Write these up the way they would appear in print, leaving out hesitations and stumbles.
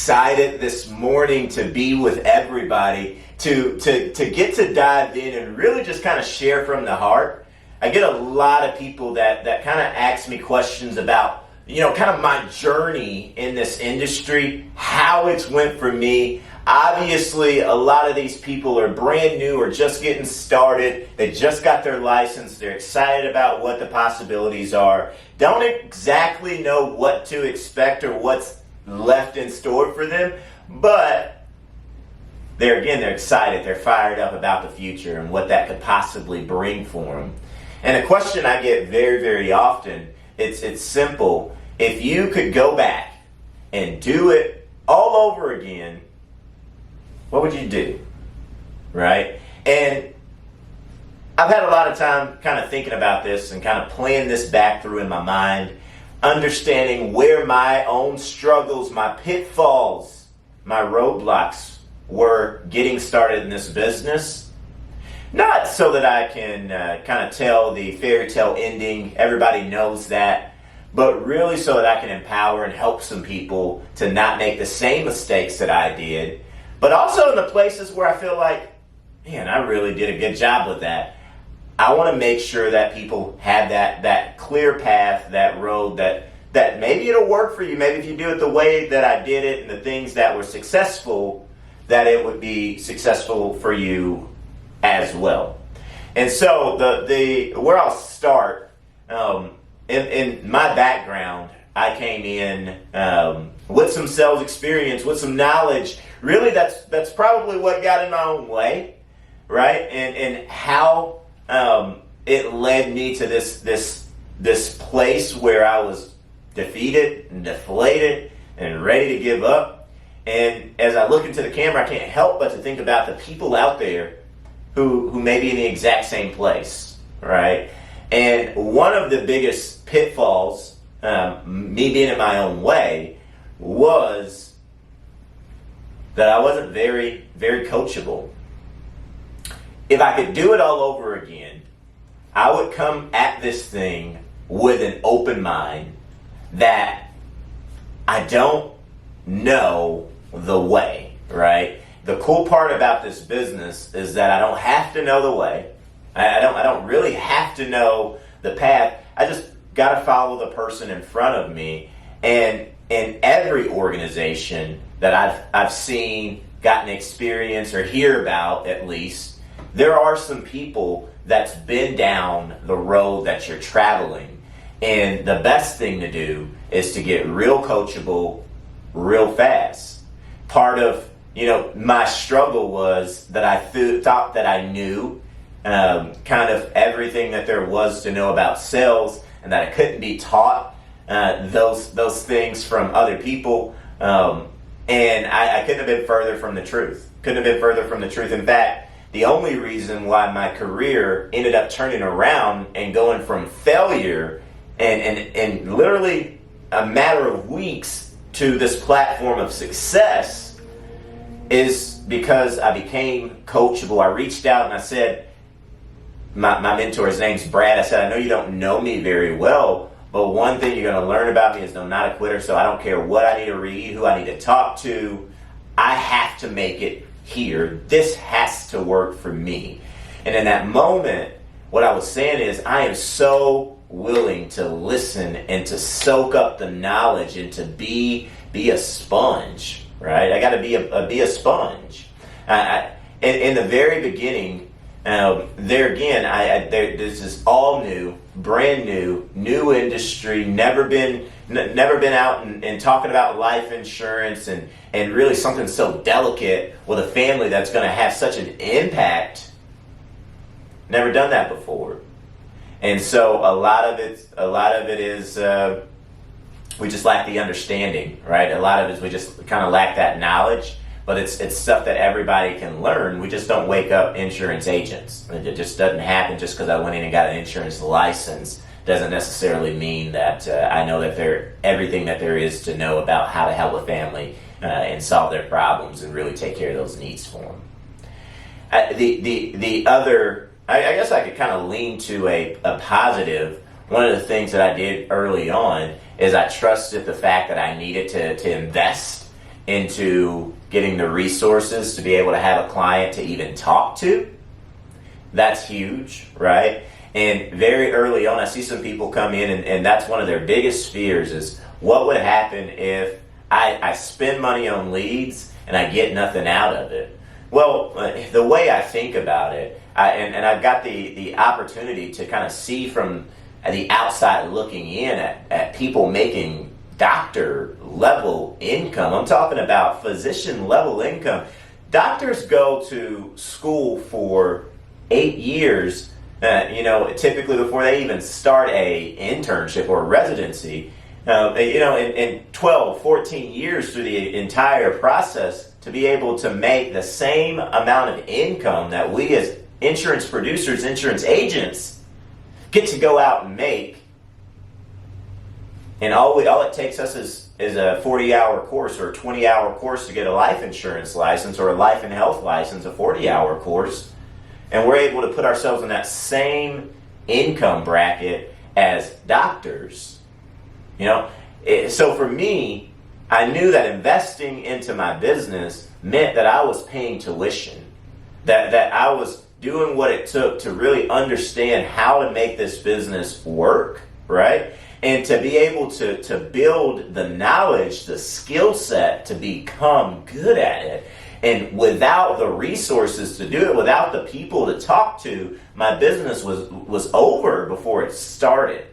excited this morning to be with everybody, to get to dive in and really just kind of share from the heart. I get a lot of people that kind of ask me questions about, kind of my journey in this industry, how it's went for me. Obviously, a lot of these people are brand new or just getting started. They just got their license. They're excited about what the possibilities are. Don't exactly know what to expect or what's left in store for them, but they're excited. They're fired up about the future and what that could possibly bring for them. And a question I get very, very often, it's simple. If you could go back and do it all over again, what would you do? Right? And I've had a lot of time kind of thinking about this and kind of playing this back through in my mind, understanding where my own struggles, my pitfalls, my roadblocks were getting started in this business. Not so that I can kind of tell the fairy tale ending, everybody knows that, but really so that I can empower and help some people to not make the same mistakes that I did. But also in the places where I feel like, man, I really did a good job with that. I want to make sure that people have that clear path, that road, that maybe it'll work for you. Maybe if you do it the way that I did it and the things that were successful, that it would be successful for you as well. And so the where I'll start, in my background, I came in with some sales experience, with some knowledge. Really, that's probably what got in my own way, right? And how it led me to this place where I was defeated and deflated and ready to give up. And as I look into the camera, I can't help but to think about the people out there who may be in the exact same place, right? And one of the biggest pitfalls, me being in my own way, was that I wasn't very, very coachable. If I could do it all over again, I would come at this thing with an open mind that I don't know the way, right? The cool part about this business is that I don't have to know the way. I don't really have to know the path. I just got to follow the person in front of me. And in every organization that I've seen, gotten experience, or hear about at least, there are some people that's been down the road that you're traveling. And the best thing to do is to get real coachable real fast. Part of my struggle was that I thought that I knew kind of everything that there was to know about sales, and that I couldn't be taught those things from other people. And I couldn't have been further from the truth. In fact, the only reason why my career ended up turning around and going from failure and literally a matter of weeks to this platform of success is because I became coachable. I reached out and I said, my mentor, his name's Brad, I said, I know you don't know me very well, but one thing you're going to learn about me is I'm not a quitter, so I don't care what I need to read, who I need to talk to. I have to make it here. This has to work for me. And in that moment, what I was saying is I am so willing to listen and to soak up the knowledge and to be a sponge, right? I got to be a sponge. In the very beginning, this is all new, brand new industry, never been out and talking about life insurance and really something so delicate with a family that's going to have such an impact. Never done that before. And so a lot of it is we just lack the understanding, right? A lot of it is we just kind of lack that knowledge. But it's stuff that everybody can learn. We just don't wake up insurance agents. It just doesn't happen just because I went in and got an insurance license. Doesn't necessarily mean that I know that everything that there is to know about how to help a family and solve their problems and really take care of those needs for them. The other, I guess I could kind of lean to a positive. One of the things that I did early on is I trusted the fact that I needed to invest into getting the resources to be able to have a client to even talk to. That's huge, right? And very early on, I see some people come in and that's one of their biggest fears is what would happen if I spend money on leads and I get nothing out of it. Well, the way I think about it, and I've got the opportunity to kind of see from the outside looking in at people making doctor level income. I'm talking about physician level income. Doctors go to school for 8 years, typically before they even start a internship or residency, in 12, 14 years through the entire process to be able to make the same amount of income that we as insurance producers, insurance agents get to go out and make. And all it takes us is a 40-hour course or a 20-hour course to get a life insurance license or a life and health license, a 40-hour course. And we're able to put ourselves in that same income bracket as doctors. So for me, I knew that investing into my business meant that I was paying tuition, that I was doing what it took to really understand how to make this business work, right? And to be able to build the knowledge, the skill set to become good at it. And without the resources to do it, without the people to talk to, my business was over before it started.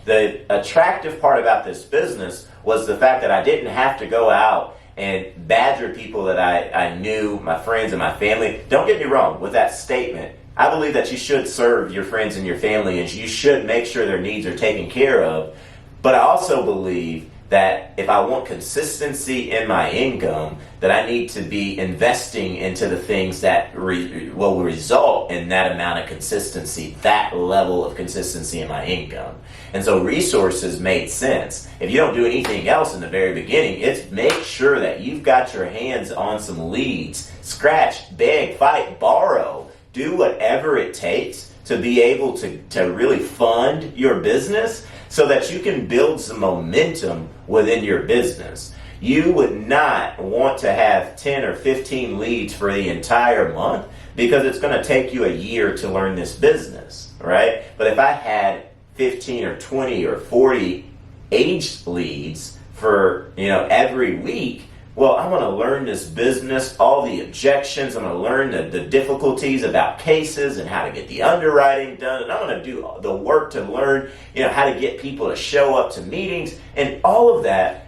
The attractive part about this business was the fact that I didn't have to go out and badger people that I knew, my friends and my family. Don't get me wrong with that statement. I believe that you should serve your friends and your family and you should make sure their needs are taken care of. But I also believe that if I want consistency in my income, that I need to be investing into the things that will result in that amount of consistency, that level of consistency in my income. And so resources made sense. If you don't do anything else in the very beginning, it's make sure that you've got your hands on some leads. Scratch, beg, fight, borrow. Do whatever it takes to be able to really fund your business so that you can build some momentum within your business. You would not want to have 10 or 15 leads for the entire month because it's going to take you a year to learn this business, right? But if I had 15 or 20 or 40 aged leads for, every week, well, I'm going to learn this business, all the objections. I'm going to learn the difficulties about cases and how to get the underwriting done. And I'm going to do the work to learn, how to get people to show up to meetings. And all of that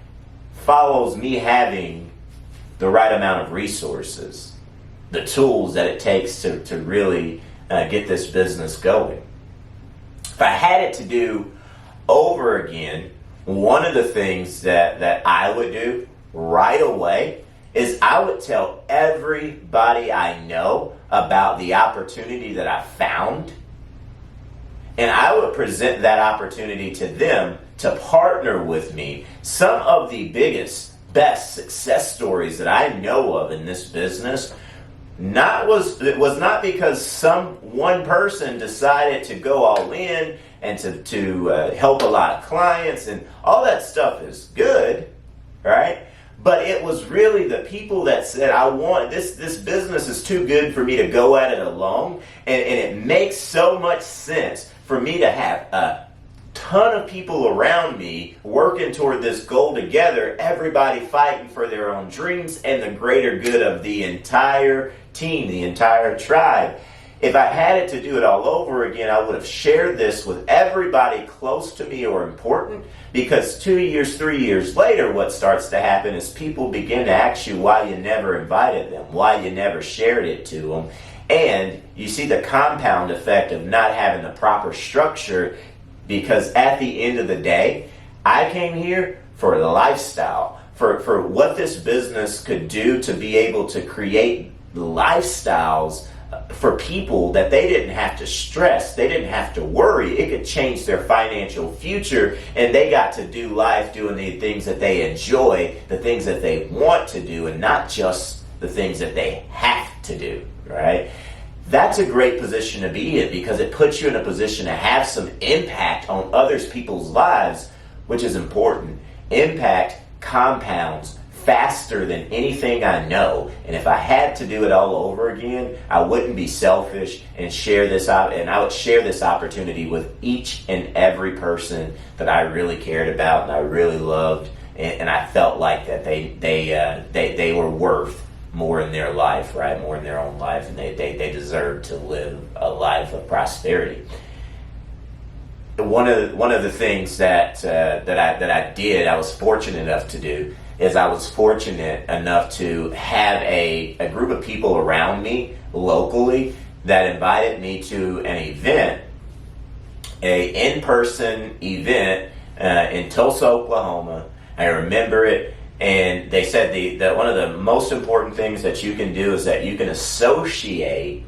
follows me having the right amount of resources, the tools that it takes to really get this business going. If I had it to do over again, one of the things that I would do right away is I would tell everybody I know about the opportunity that I found, and I would present that opportunity to them to partner with me. Some of the biggest, best success stories that I know of in this business it was not because some one person decided to go all in and to help a lot of clients, and all that stuff is good, right? But it was really the people that said, I want this business is too good for me to go at it alone. And it makes so much sense for me to have a ton of people around me working toward this goal together, everybody fighting for their own dreams and the greater good of the entire team, the entire tribe. If I had it to do it all over again, I would have shared this with everybody close to me or important, because 2 years, 3 years later, what starts to happen is people begin to ask you why you never invited them, why you never shared it to them. And you see the compound effect of not having the proper structure, because at the end of the day, I came here for the lifestyle, for what this business could do to be able to create lifestyles for people that they didn't have to stress, they didn't have to worry. It could change their financial future, and they got to do life doing the things that they enjoy, the things that they want to do, and not just the things that they have to do, right? That's a great position to be in, because it puts you in a position to have some impact on others people's lives, which is important. Impact compounds faster than anything I know. And if I had to do it all over again, I wouldn't be selfish and share this out. And I would share this opportunity with each and every person that I really cared about and I really loved. And I felt like that they were worth more in their life, right? More in their own life, and they deserve to live a life of prosperity. One of the things that I did, I was fortunate enough to do, is I was fortunate enough to have a group of people around me locally that invited me to an event, a in-person event in Tulsa, Oklahoma. I remember it, and they said that one of the most important things that you can do is that you can associate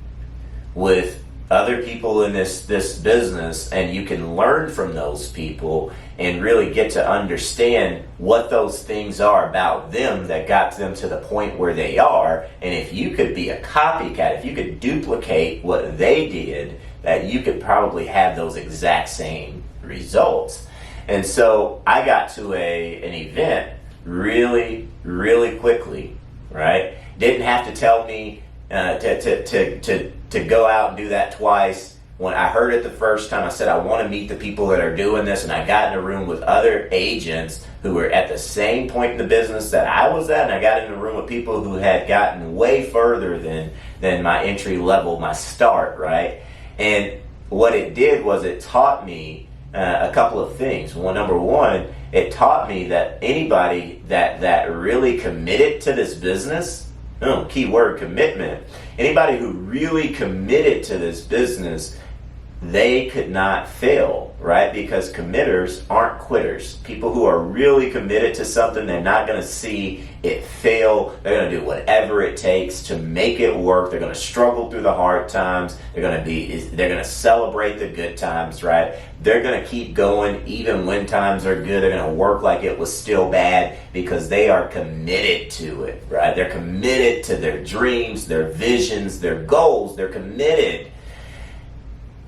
with other people in this business, and you can learn from those people and really get to understand what those things are about them that got them to the point where they are. And if you could be a copycat, if you could duplicate what they did, that you could probably have those exact same results. And so I got to an event really, really quickly, right? Didn't have to tell me to go out and do that twice. When I heard it the first time, I said, I want to meet the people that are doing this. And I got in a room with other agents who were at the same point in the business that I was at. And I got in a room with people who had gotten way further than my entry level, my start, right? And what it did was it taught me a couple of things. Well, number one, it taught me that anybody that really committed to this business, key word, commitment, anybody who really committed to this business, they could not fail, right? Because committers aren't quitters. People who are really committed to something, they're not going to see it fail. They're going to do whatever it takes to make it work. They're going to struggle through the hard times. They're going to celebrate the good times, right? They're going to keep going even when times are good. They're going to work like it was still bad because they are committed to it, right? They're committed to their dreams, their visions, their goals. They're committed.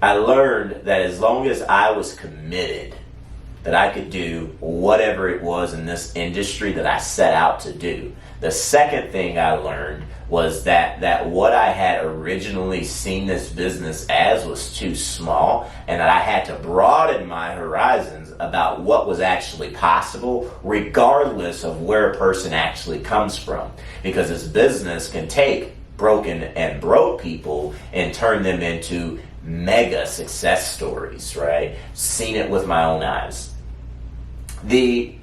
I learned that as long as I was committed, that I could do whatever it was in this industry that I set out to do. The second thing I learned was that what I had originally seen this business as was too small, and that I had to broaden my horizons about what was actually possible, regardless of where a person actually comes from. Because this business can take broken and broke people and turn them into mega success stories, right? Seen it with my own eyes. The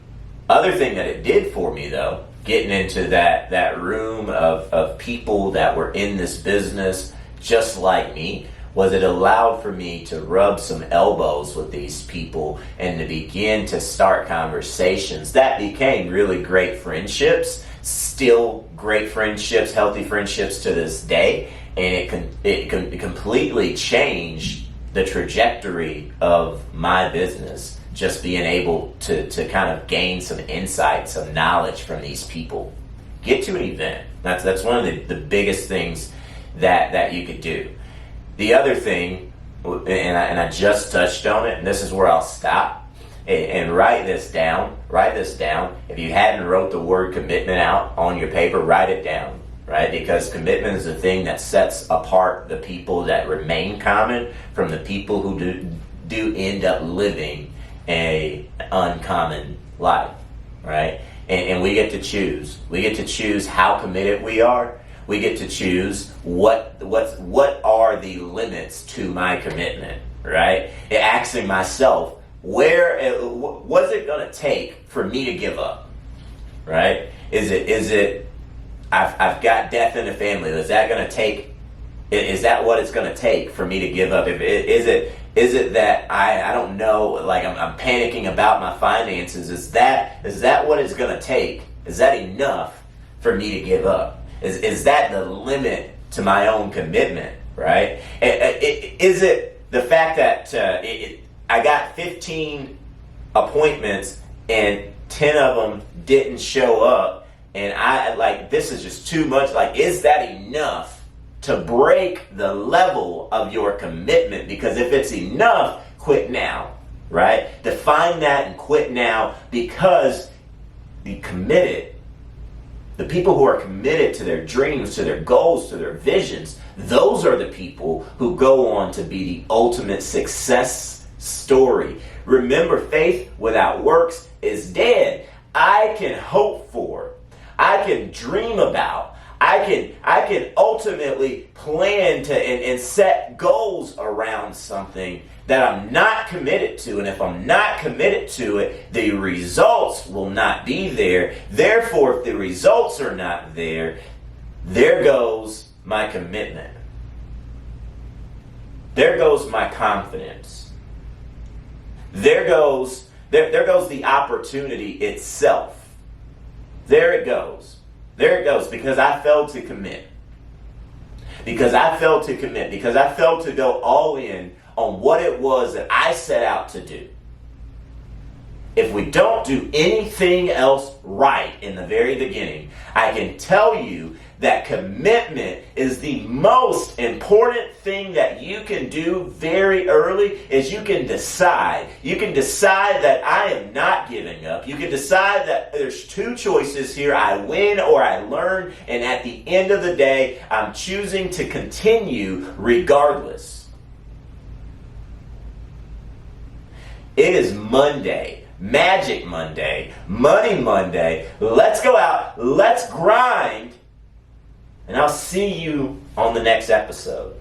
other thing that it did for me, though, getting into that room of people that were in this business just like me, was it allowed for me to rub some elbows with these people and to begin to start conversations that became really great friendships, still great friendships, healthy friendships to this day. And it completely changed the trajectory of my business, just being able to kind of gain some insight, some knowledge from these people. Get to an event. That's one of the biggest things that you could do. The other thing, and I just touched on it, and this is where I'll stop, and write this down. Write this down. If you hadn't wrote the word commitment out on your paper, write it down. Right? Because commitment is the thing that sets apart the people that remain common from the people who do end up living an uncommon life, right? And we get to choose. We get to choose how committed we are. We get to choose what are the limits to my commitment, right? And asking myself, what's it going to take for me to give up, right? Is it I've got death in the family. Is that going to take? Is that what it's going to take for me to give up? Is it that I don't know? Like I'm panicking about my finances. Is that what it's going to take? Is that enough for me to give up? Is that the limit to my own commitment? Right? Is it the fact that I got 15 appointments and 10 of them didn't show up? And I this is just too much. Like, is that enough to break the level of your commitment? Because if it's enough, quit now, right? Define that and quit now, because the committed The people who are committed to their dreams, to their goals, to their visions, those are the people who go on to be the ultimate success story. Remember, faith without works is dead. I can hope for, I can dream about, I can ultimately plan to and set goals around something that I'm not committed to. And if I'm not committed to it, the results will not be there. Therefore, if the results are not there, there goes my commitment. There goes my confidence. There goes the opportunity itself. There it goes. There it goes, because I failed to commit. Because I failed to commit. Because I failed to go all in on what it was that I set out to do. If we don't do anything else right in the very beginning, I can tell you that commitment is the most important thing that you can do very early. Is you can decide. You can decide that I am not giving up. You can decide that there's two choices here. I win or I learn. And at the end of the day, I'm choosing to continue regardless. It is Monday. Magic Monday, Money Monday. Let's go out, let's grind, and I'll see you on the next episode.